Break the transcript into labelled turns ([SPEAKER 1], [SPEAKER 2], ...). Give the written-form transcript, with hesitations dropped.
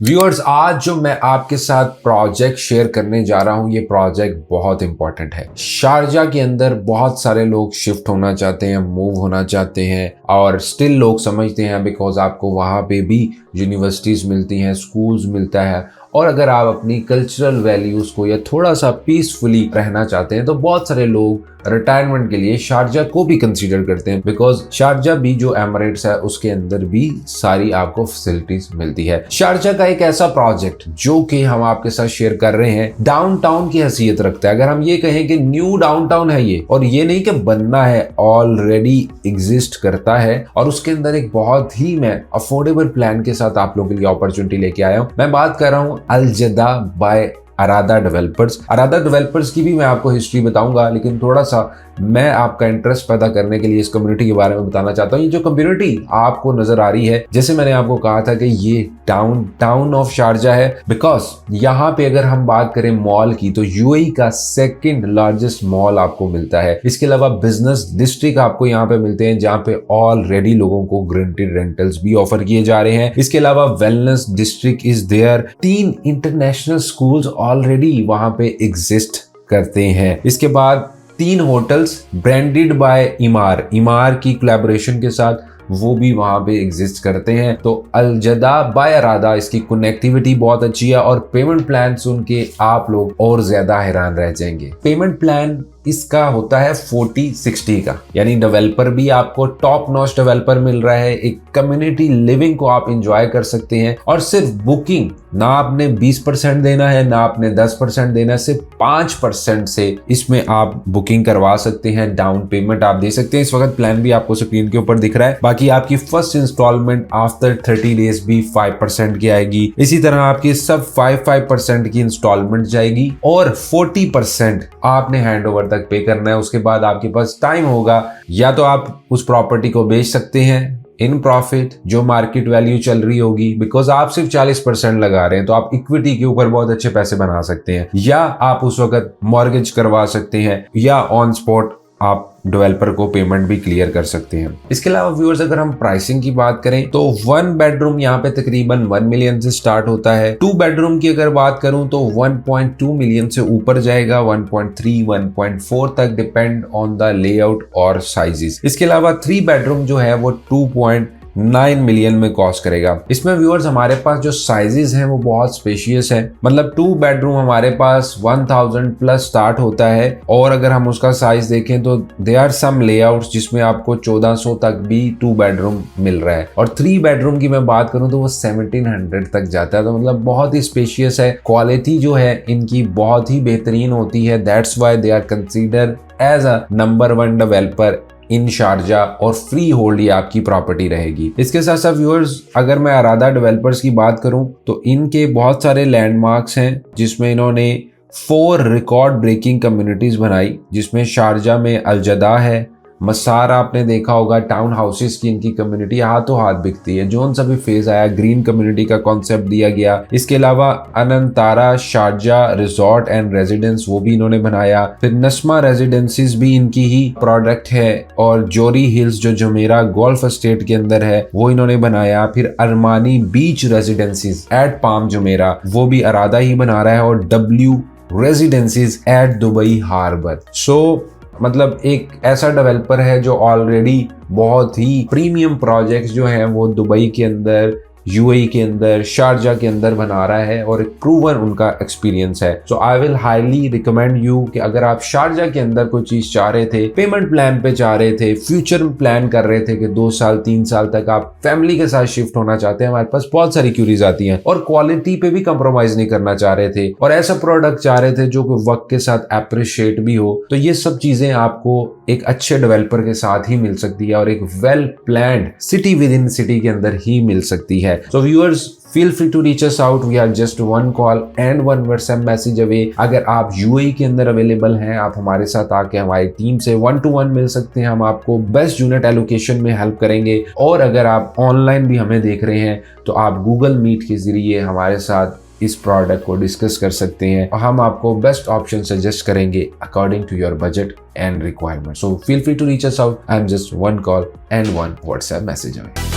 [SPEAKER 1] Viewers, आज जो मैं आपके साथ प्रोजेक्ट शेयर करने जा रहा हूं, ये प्रोजेक्ट बहुत इंपॉर्टेंट है। शारजा के अंदर बहुत सारे लोग शिफ्ट होना चाहते हैं, मूव होना चाहते हैं और स्टिल लोग समझते हैं बिकॉज आपको वहां पे भी यूनिवर्सिटीज मिलती हैं, स्कूल्स मिलता है। और अगर आप अपनी कल्चरल वैल्यूज को या थोड़ा सा पीसफुली रहना चाहते हैं तो बहुत सारे लोग रिटायरमेंट के लिए शारजा को भी कंसीडर करते हैं बिकॉज शारजा भी जो एमिरेट्स है उसके अंदर भी सारी आपको फैसिलिटीज मिलती है। शारजा का एक ऐसा प्रोजेक्ट जो कि हम आपके साथ शेयर कर रहे हैं डाउनटाउन की हैसियत रखता है। अगर हम ये कहें कि न्यू डाउनटाउन है ये, और ये नहीं कि बनना है, ऑलरेडी एग्जिस्ट करता है और उसके अंदर एक बहुत ही मैं अफोर्डेबल प्लान के साथ आप लोगों के लिए अपॉर्चुनिटी लेके आया हूं। मैं बात कर रहा हूं अल-जदा बाय अरादा डेवलपर्स। अरादा डेवलपर्स की भी मैं आपको हिस्ट्री बताऊंगा, लेकिन थोड़ा सा मैं आपका इंटरेस्ट पैदा करने के लिए इस कम्युनिटी के बारे में बताना चाहता हूँ। ये जो कम्युनिटी आपको नजर आ रही है, जैसे मैंने आपको कहा था कि ये टाउन ऑफ शारजा है बिकॉज यहाँ पे अगर हम बात करें मॉल की तो यूएई का सेकंड लार्जेस्ट मॉल आपको मिलता है। इसके अलावा बिजनेस डिस्ट्रिक्ट आपको यहाँ पे मिलते हैं जहाँ पे ऑलरेडी लोगों को ग्रेंटेड रेंटल्स भी ऑफर किए जा रहे हैं। इसके अलावा wellness district is there. 3 international schools already वहां पे एग्जिस्ट करते हैं। इसके बाद 3 होटल्स ब्रांडेड बाय इमार की कोलैबोरेशन के साथ वो भी वहां पे एग्जिस्ट करते हैं। तो अल-जदा बाय अरादा, इसकी कनेक्टिविटी बहुत अच्छी है और पेमेंट प्लान सुन के आप लोग और ज्यादा हैरान रह जाएंगे। पेमेंट प्लान इसका होता है 40-60 का, यानी डेवलपर भी आपको टॉप नॉच डेवलपर मिल रहा है। एक कम्युनिटी लिविंग को आप एंजॉय कर सकते हैं और सिर्फ बुकिंग ना आपने 20% देना है ना आपने 10% देना है, सिर्फ 5% से इसमें आप बुकिंग करवा सकते हैं। डाउन पेमेंट आप दे सकते हैं। इस वक्त प्लान भी आपको स्क्रीन के ऊपर दिख रहा है। बाकी आपकी फर्स्ट इंस्टॉलमेंट आफ्टर 30 डेज भी 5% की आएगी। इसी तरह आपकी सब 5% की इंस्टॉलमेंट जाएगी और 40% आपने हैंड ओवर तक पे करना है। उसके बाद आपके पास टाइम होगा, या तो आप उस प्रॉपर्टी को बेच सकते हैं इन प्रॉफिट जो मार्केट वैल्यू चल रही होगी, बिकॉज आप सिर्फ 40% लगा रहे हैं तो आप इक्विटी के ऊपर बहुत अच्छे पैसे बना सकते हैं, या आप उस वक्त मॉर्गेज करवा सकते हैं, या ऑन स्पॉट आप डेवलपर को पेमेंट भी क्लियर कर सकते हैं। इसके अलावा व्यूअर्स, अगर हम प्राइसिंग की बात करें तो 1 बेडरूम यहाँ पे तकरीबन 1 मिलियन से स्टार्ट होता है। 2 बेडरूम की अगर बात करूं तो 1.2 मिलियन से ऊपर जाएगा, 1.3 1.4 तक, डिपेंड ऑन द लेआउट और साइजेस। इसके अलावा 3 बेडरूम जो है वो 2.9 मिलियन में कॉस्ट करेगा। इसमें व्यूअर्स हमारे पास जो साइजेस हैं वो बहुत स्पेशियस है। मतलब 2 बेडरूम हमारे पास 1000 प्लस स्टार्ट होता है, और अगर हम उसका साइज देखें तो दे आर सम लेआउट्स जिसमें आपको 1400 तक भी 2 बेडरूम मिल रहा है। और 3 बेडरूम की मैं बात करूं तो वो 1700 तक जाता है। तो मतलब बहुत ही स्पेशियस है। क्वालिटी जो है इनकी बहुत ही बेहतरीन होती है। That's why they are considered as a number 1 developer in Sharjah, और फ्री होल्ड ये आपकी प्रॉपर्टी रहेगी। इसके साथ साथ व्यूअर्स, अगर मैं अरादा डेवलपर्स की बात करूं तो इनके बहुत सारे लैंडमार्क्स हैं जिसमें इन्होंने 4 रिकॉर्ड ब्रेकिंग कम्युनिटीज बनाई, जिसमें शारजा में अल-जदा है, मसार आपने देखा होगा, टाउन हाउसेस की इनकी कम्युनिटी हाथों हाथ बिकती है। जोन सा भी फेज आया, ग्रीन कम्युनिटी का कॉन्सेप्ट दिया गया। इसके अलावा Anantara Sharjah resort and residence वो भी इन्होंने बनाया। फिर नस्मा रेजिडेंसीज भी इनकी ही प्रोडक्ट है, और जोरी हिल्स जो जुमेरा गोल्फ एस्टेट के अंदर है वो इन्होंने बनाया। फिर Armani Beach Residences at Palm Jumeirah वो भी अरादा ही बना रहा है, और W Residences at Dubai Harbour. So मतलब एक ऐसा डेवलपर है जो ऑलरेडी बहुत ही प्रीमियम प्रोजेक्ट्स जो हैं वो दुबई के अंदर, यूएई के अंदर, शारजा के अंदर बना रहा है, और एक प्रूवन उनका एक्सपीरियंस है। So I will highly recommend you कि अगर आप शारजा के अंदर कोई चीज चाह रहे थे, पेमेंट प्लान पे चाह रहे थे, फ्यूचर प्लान कर रहे थे कि 2 साल 3 साल तक आप फैमिली के साथ शिफ्ट होना चाहते हैं, हमारे पास बहुत सारी क्यूरीज आती हैं, और क्वालिटी पे भी कंप्रोमाइज नहीं करना चाह रहे थे, और ऐसा प्रोडक्ट चाह रहे थे जो कि वक्त के साथ अप्रिशिएट भी हो, तो ये सब चीजें आपको एक अच्छे डेवलपर के साथ ही मिल सकती है, और एक well planned city with in city के अंदर ही मिल सकती है। So viewers, feel free to reach us out. We are just 1 call and 1 WhatsApp message away। अगर आप यूएई के अंदर अवेलेबल हैं, आप हमारे साथ आके हमारी टीम से 1-to-1 मिल सकते हैं। हम आपको बेस्ट यूनिट एलोकेशन में हेल्प करेंगे। और अगर आप ऑनलाइन भी हमें देख रहे हैं तो आप गूगल मीट के जरिए हमारे साथ इस प्रोडक्ट को डिस्कस कर सकते हैं, और हम आपको बेस्ट ऑप्शन सजेस्ट करेंगे according to your budget and requirement. So feel free to reach us out. I am just 1 call and 1 WhatsApp message away।